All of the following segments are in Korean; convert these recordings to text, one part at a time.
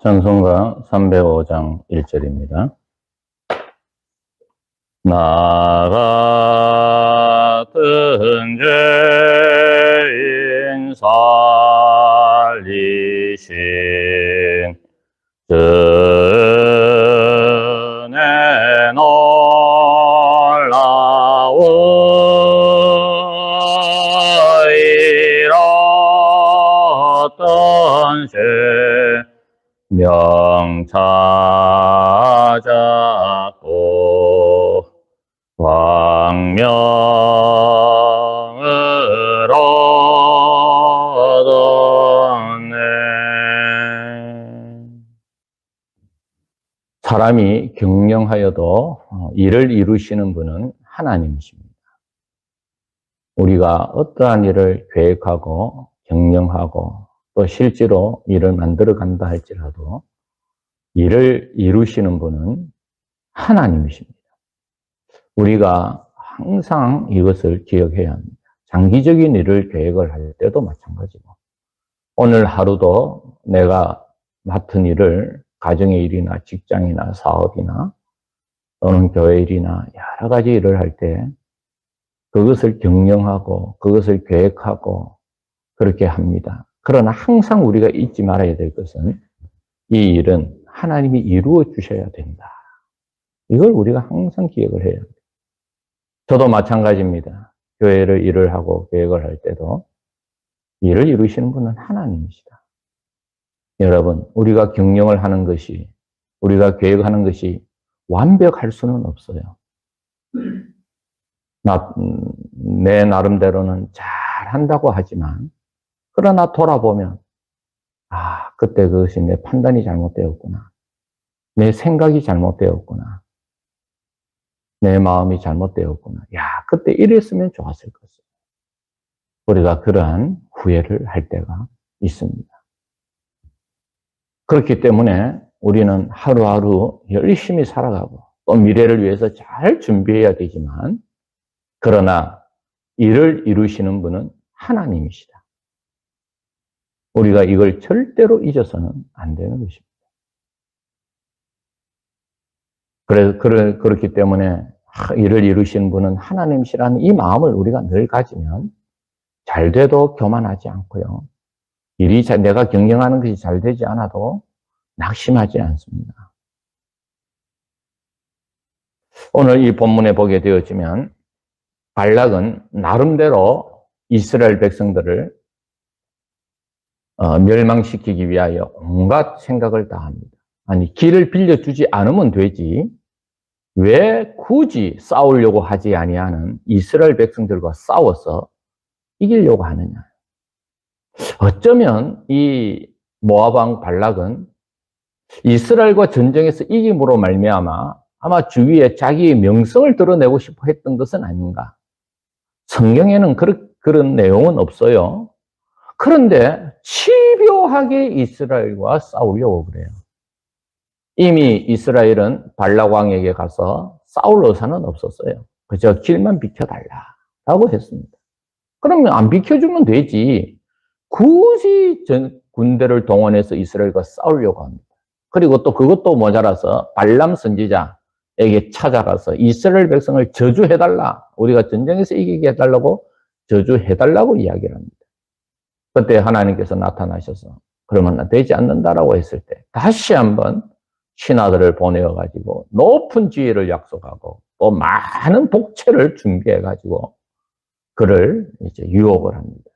찬송가 305장 1절입니다. 나 같은 죄인 살리신 주의 놀라운 죄 명찾았고 광명을 얻었네. 사람이 경영하여도 일을 이루시는 분은 하나님이십니다. 우리가 어떠한 일을 계획하고 경영하고 또 실제로 일을 만들어 간다 할지라도 일을 이루시는 분은 하나님이십니다. 우리가 항상 이것을 기억해야 합니다. 장기적인 일을 계획을 할 때도 마찬가지고 오늘 하루도 내가 맡은 일을 가정의 일이나 직장이나 사업이나 또는 교회 일이나 여러 가지 일을 할 때 그것을 경영하고 그것을 계획하고 그렇게 합니다. 그러나 항상 우리가 잊지 말아야 될 것은 이 일은 하나님이 이루어 주셔야 된다. 이걸 우리가 항상 기억을 해야 합니다. 저도 마찬가지입니다. 교회를 일을 하고 계획을 할 때도 일을 이루시는 분은 하나님이시다. 여러분, 우리가 경영을 하는 것이, 우리가 계획하는 것이 완벽할 수는 없어요. 내 나름대로는 잘 한다고 하지만 그러나 돌아보면 그때 그것이 내 판단이 잘못되었구나. 내 생각이 잘못되었구나. 내 마음이 잘못되었구나. 그때 이랬으면 좋았을 것을. 우리가 그러한 후회를 할 때가 있습니다. 그렇기 때문에 우리는 하루하루 열심히 살아가고 또 미래를 위해서 잘 준비해야 되지만 그러나 일을 이루시는 분은 하나님이시다. 우리가 이걸 절대로 잊어서는 안 되는 것입니다. 그렇기 때문에 일을 이루시는 분은 하나님이시라는 이 마음을 우리가 늘 가지면 잘 돼도 교만하지 않고요. 내가 경영하는 것이 잘 되지 않아도 낙심하지 않습니다. 오늘 이 본문에 보게 되어지면 발락은 나름대로 이스라엘 백성들을 멸망시키기 위하여 온갖 생각을 다 합니다. 아니, 길을 빌려주지 않으면 되지 왜 굳이 싸우려고 하지 아니하는 이스라엘 백성들과 싸워서 이기려고 하느냐. 어쩌면 이 모압 왕 발락은 이스라엘과 전쟁에서 이김으로 말미암아 아마 주위에 자기의 명성을 드러내고 싶어 했던 것은 아닌가. 성경에는 그런 내용은 없어요. 그런데 집요하게 이스라엘과 싸우려고 그래요. 이미 이스라엘은 발락 왕에게 가서 싸울 의사는 없었어요. 그저 길만 비켜달라라고 했습니다. 그러면 안 비켜주면 되지. 굳이 군대를 동원해서 이스라엘과 싸우려고 합니다. 그리고 또 그것도 모자라서 발람 선지자에게 찾아가서 이스라엘 백성을 저주해달라. 우리가 전쟁에서 이기게 해달라고 저주해달라고 이야기를 합니다. 그때 하나님께서 나타나셔서 그러면 되지 않는다라고 했을 때 다시 한번 신하들을 보내어가지고 높은 지위를 약속하고 또 많은 복채를 준비해가지고 그를 이제 유혹을 합니다.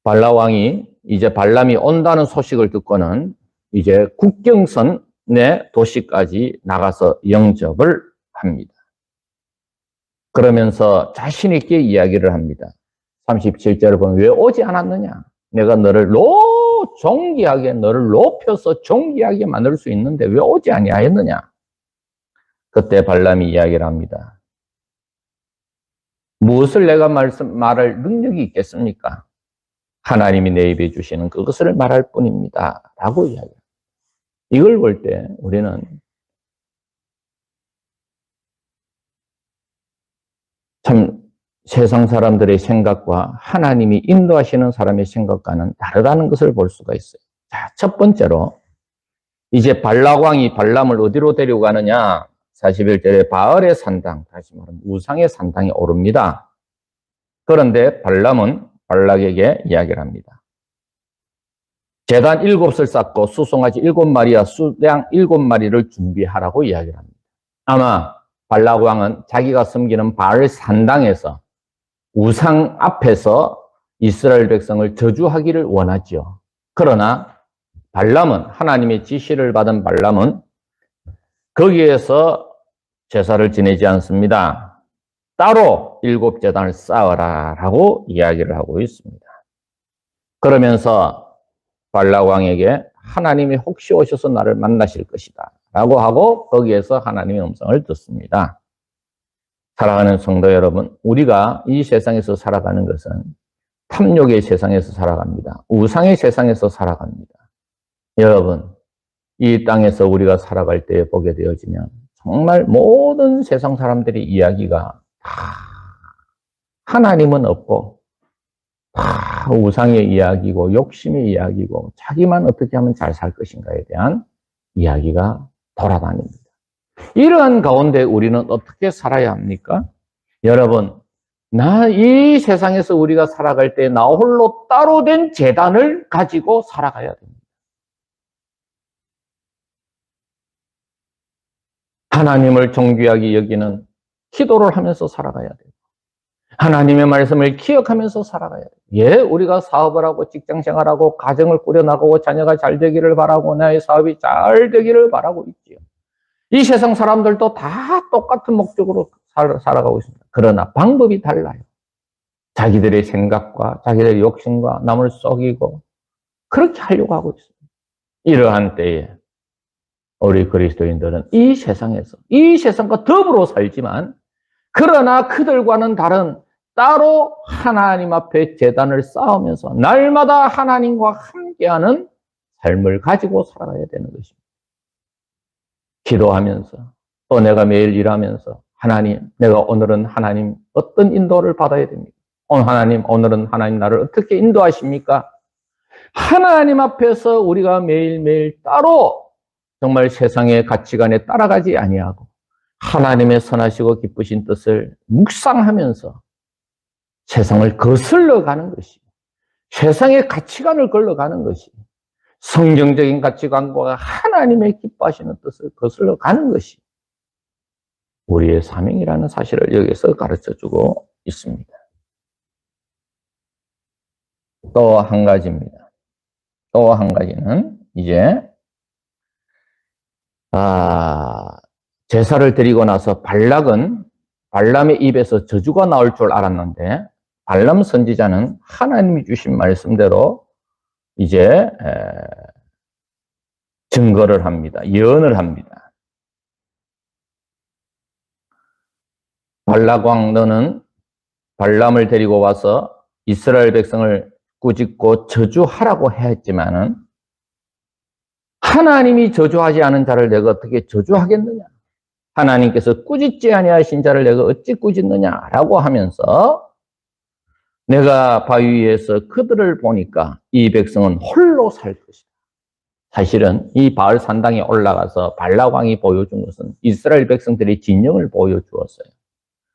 발락 왕이 이제 발람이 온다는 소식을 듣고는 이제 국경선의 도시까지 나가서 영접을 합니다. 그러면서 자신 있게 이야기를 합니다. 37절을 보면 왜 오지 않았느냐? 내가 너를 존귀하게 너를 높여서 존귀하게 만들 수 있는데 왜 오지 아니하였느냐? 그때 발람이 이야기를 합니다. 무엇을 내가 말할 능력이 있겠습니까? 하나님이 내 입에 주시는 그것을 말할 뿐입니다. 라고 이야기합니다. 이걸 볼 때 우리는 참 세상 사람들의 생각과 하나님이 인도하시는 사람의 생각과는 다르다는 것을 볼 수가 있어요. 자, 첫 번째로 이제 발락왕이 발람을 어디로 데려가느냐? 41절에 바알의 산당, 다시 말하면 우상의 산당에 오릅니다. 그런데 발람은 발락에게 이야기를 합니다. 제단 7을 쌓고 수송아지 7마리와 수양 7마리를 준비하라고 이야기를 합니다. 아마 발락 왕은 자기가 섬기는 바알 산당에서 우상 앞에서 이스라엘 백성을 저주하기를 원하지요. 그러나 발람은, 하나님의 지시를 받은 발람은 거기에서 제사를 지내지 않습니다. 따로 7제단을 쌓으라 라고 이야기를 하고 있습니다. 그러면서 발락 왕에게 하나님이 혹시 오셔서 나를 만나실 것이다 라고 하고 거기에서 하나님의 음성을 듣습니다. 사랑하는 성도 여러분, 우리가 이 세상에서 살아가는 것은 탐욕의 세상에서 살아갑니다. 우상의 세상에서 살아갑니다. 여러분, 이 땅에서 우리가 살아갈 때 보게 되어지면 정말 모든 세상 사람들의 이야기가 다 하나님은 없고 다 우상의 이야기고 욕심의 이야기고 자기만 어떻게 하면 잘 살 것인가에 대한 이야기가 돌아다닙니다. 이러한 가운데 우리는 어떻게 살아야 합니까? 여러분, 이 세상에서 우리가 살아갈 때 나 홀로 따로 된 제단을 가지고 살아가야 됩니다. 하나님을 존귀하게 여기는 기도를 하면서 살아가야 돼요. 하나님의 말씀을 기억하면서 살아가야 돼요. 예, 우리가 사업을 하고 직장 생활하고 가정을 꾸려나가고 자녀가 잘 되기를 바라고 나의 사업이 잘 되기를 바라고 있지요. 이 세상 사람들도 다 똑같은 목적으로 살아가고 있습니다. 그러나 방법이 달라요. 자기들의 생각과 자기들의 욕심과 남을 속이고 그렇게 하려고 하고 있습니다. 이러한 때에 우리 그리스도인들은 이 세상에서 이 세상과 더불어 살지만 그러나 그들과는 다른 따로 하나님 앞에 제단을 쌓으면서 날마다 하나님과 함께하는 삶을 가지고 살아가야 되는 것입니다. 기도하면서 또 내가 매일 일하면서 하나님, 내가 오늘은 하나님 어떤 인도를 받아야 됩니까? 하나님, 오늘은 하나님 나를 어떻게 인도하십니까? 하나님 앞에서 우리가 매일매일 따로 정말 세상의 가치관에 따라가지 아니하고 하나님의 선하시고 기쁘신 뜻을 묵상하면서 세상을 거슬러 가는 것이, 세상의 가치관을 걸러가는 것이, 성경적인 가치관과 하나님의 기뻐하시는 뜻을 거슬러 가는 것이 우리의 사명이라는 사실을 여기서 가르쳐주고 있습니다. 또 한 가지입니다. 또 한 가지는 이제 제사를 드리고 나서 발람의 입에서 저주가 나올 줄 알았는데 발람 선지자는 하나님이 주신 말씀대로 이제 증거를 합니다. 예언을 합니다. 발락 왕 너는 발람을 데리고 와서 이스라엘 백성을 꾸짖고 저주하라고 했지만은 하나님이 저주하지 않은 자를 내가 어떻게 저주하겠느냐? 하나님께서 꾸짖지 아니하신 자를 내가 어찌 꾸짖느냐라고 하면서 내가 바위 위에서 그들을 보니까 이 백성은 홀로 살 것이다. 사실은 이 바알 산당에 올라가서 발락 왕이 보여준 것은 이스라엘 백성들의 진영을 보여주었어요.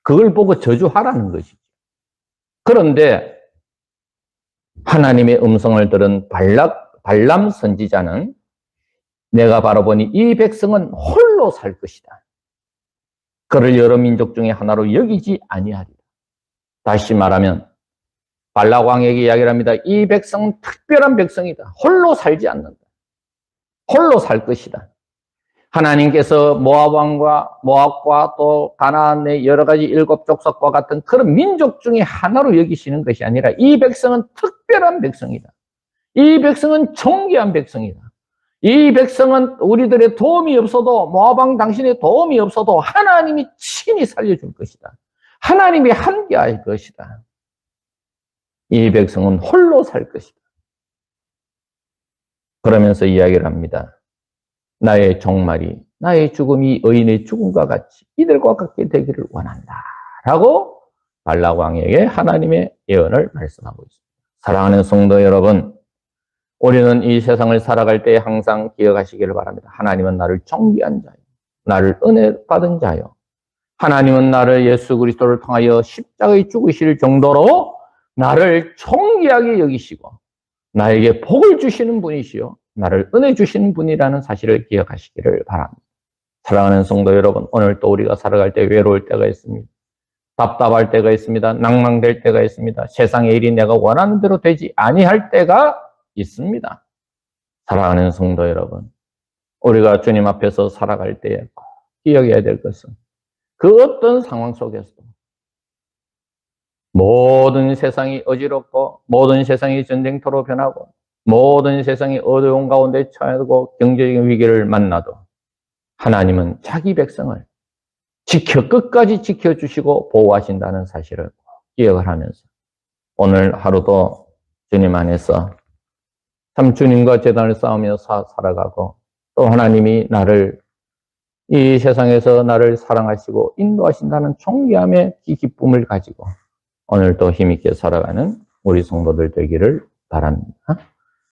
그걸 보고 저주하라는 것이죠. 그런데 하나님의 음성을 들은 발람 선지자는 내가 바라보니 이 백성은 홀로 살 것이다. 그를 여러 민족 중에 하나로 여기지 아니하리라. 다시 말하면 발락 왕에게 이야기를 합니다. 이 백성은 특별한 백성이다. 홀로 살지 않는다. 홀로 살 것이다. 하나님께서 모압과 또 가나안의 여러 가지 7족속과 같은 그런 민족 중에 하나로 여기시는 것이 아니라 이 백성은 특별한 백성이다. 이 백성은 존귀한 백성이다. 이 백성은 우리들의 도움이 없어도 모압 왕 당신의 도움이 없어도 하나님이 친히 살려줄 것이다. 하나님이 함께할 것이다. 이 백성은 홀로 살 것이다. 그러면서 이야기를 합니다. 나의 종말이, 나의 죽음이 의인의 죽음과 같이 이들과 같게 되기를 원한다. 라고 발락 왕에게 하나님의 예언을 말씀하고 있습니다. 사랑하는 성도 여러분, 우리는 이 세상을 살아갈 때 항상 기억하시기를 바랍니다. 하나님은 나를 존귀한 자요, 나를 은혜 받은 자요, 하나님은 나를 예수 그리스도를 통하여 십자가에 죽으실 정도로 나를 존귀하게 여기시고 나에게 복을 주시는 분이시요 나를 은혜 주시는 분이라는 사실을 기억하시기를 바랍니다. 사랑하는 성도 여러분, 오늘 또 우리가 살아갈 때 외로울 때가 있습니다. 답답할 때가 있습니다. 낭망될 때가 있습니다. 세상의 일이 내가 원하는 대로 되지 아니할 때가 있습니다. 사랑하는 성도 여러분, 우리가 주님 앞에서 살아갈 때에 꼭 기억해야 될 것은 그 어떤 상황 속에서도 모든 세상이 어지럽고 모든 세상이 전쟁터로 변하고 모든 세상이 어려운 가운데 처하고 경제적인 위기를 만나도 하나님은 자기 백성을 끝까지 지켜주시고 보호하신다는 사실을 기억을 하면서 오늘 하루도 주님 안에서 참 주님과 재단을 싸우며 살아가고 또 하나님이 나를 이 세상에서 나를 사랑하시고 인도하신다는 존귀함의 이 기쁨을 가지고 오늘도 힘있게 살아가는 우리 성도들 되기를 바랍니다.